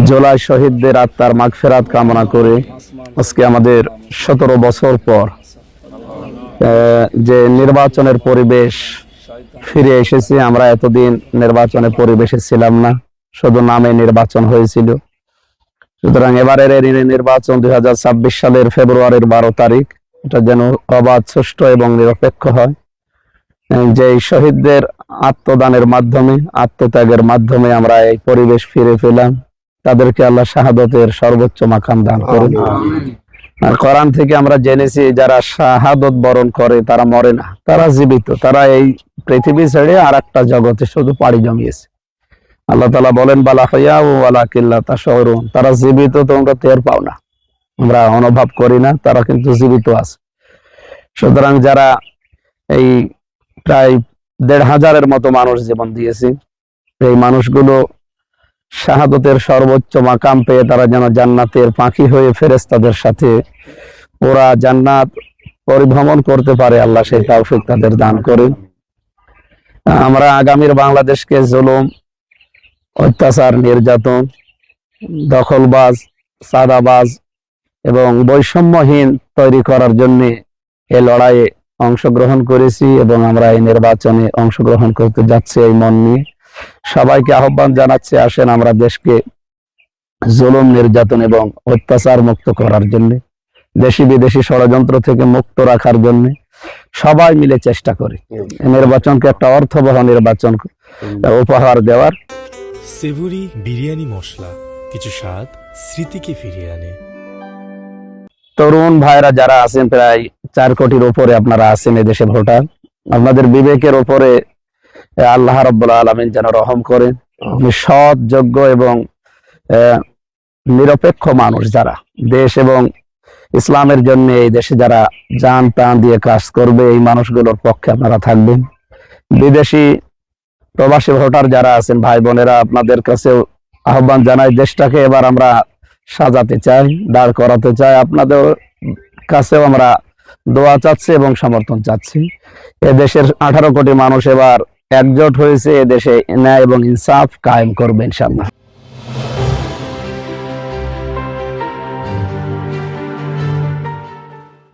জুলাই শহীদদের আত্মার মাগফিরাত কামনা করে আজকে আমাদের 17 বছর পর যে নির্বাচনের পরিবেশ ফিরে এসেছে। আমরা এতদিন নির্বাচনের পরিবেশে ছিলাম না, শুধু নামে নির্বাচন হয়েছিল। সুতরাং এবারের নির্বাচন 2026 সালের ফেব্রুয়ারির 12 তারিখ, এটা যেন অবাধ, সুষ্ঠু এবং নিরপেক্ষ হয়। যে শহীদদের আত্মদানের মাধ্যমে, আত্মত্যাগের মাধ্যমে আমরা এই পরিবেশ ফিরে পেলাম। তাদেরকে আল্লাহ শাহাদতের সর্বোচ্চ মাকাম দান করুন। আর কোরআন থেকে আমরা জেনেছি, যারা শাহাদত বরণ করে তারা মরে না, তারা জীবিত। তারা এই পৃথিবী ছেড়ে আর একটা জগতে শুধু পাড়ি জমিয়েছে। আল্লাহ তাআলা বলেন, বালা হায়া ওয়ালাকিল্লা তাশউরুন, তারা জীবিত, তোমরা টের পাও না, আমরা অনুভব করি না, তারা কিন্তু জীবিত আছে। সুতরাং যারা এই প্রায় 1,500-এর মতো মানুষ জীবন দিয়েছে, এই মানুষগুলো শাহাদতের সর্বোচ্চ মাকাম পেয়ে তারা যেন জান্নাতের পাখি হয়ে ফেরেশতাদের সাথে ওরা জান্নাত পরিভ্রমণ করতে পারে, আল্লাহ সেই তৌফিক তাদের দান করেন। আমরা আগামীর বাংলাদেশকে জুলুম, অত্যাচার, নির্যাতন, দখলবাজ, সাদাবাজ এবং বৈষম্যহীন তৈরি করার জন্য এই লড়াইয়ে অংশগ্রহণ করেছি এবং আমরা এই নির্বাচনে অংশগ্রহণ করতে যাচ্ছি এই মন নিয়ে। সবাইকে আহ্বান জানাচ্ছি, আসেন আমরা দেশকে জুলুম, নির্যাতন এবং অত্যাচার মুক্ত করার জন্য, দেশি বিদেশি ষড়যন্ত্র থেকে মুক্ত রাখার জন্য সবাই মিলে চেষ্টা করি। নির্বাচনকে একটা অর্থবহ নির্বাচন উপহার দেওয়ার। সেভুরি বিরিয়ানি মশলা, কিছু স্বাদ স্মৃতিকে ফিরিয়ে আনে। তরুণ ভাইরা যারা আছেন, প্রায় 4 কোটির উপরে আপনারা আছেন এদেশে ভোটার, আপনাদের বিবেকের উপরে আল্লাহ রাব্বুল আলামিন যেন রহম করেন। সৎ, যোগ্য এবং নিরপেক্ষ মানুষ যারা দেশ এবং ইসলামের জন্য এই দেশে যারা জান প্রাণ দিয়ে কাজ করবে, এই মানুষগুলোর পক্ষে আপনারা থাকবেন। বিদেশি প্রবাসী ভোটার যারা আছেন, ভাই বোনেরা, আপনাদের কাছে আহ্বান জানাই, দেশটাকে এবার আমরা সাজাতে চাই, দাঁড় করাতে চাই। আপনাদের কাছেও আমরা দোয়া চাচ্ছি এবং সমর্থন চাচ্ছি। এ দেশের 18 কোটি মানুষ এবার একজোট হয়েছে, এ দেশে ন্যায় এবং ইনসাফ কায়েম করবে ইনশাআল্লাহ।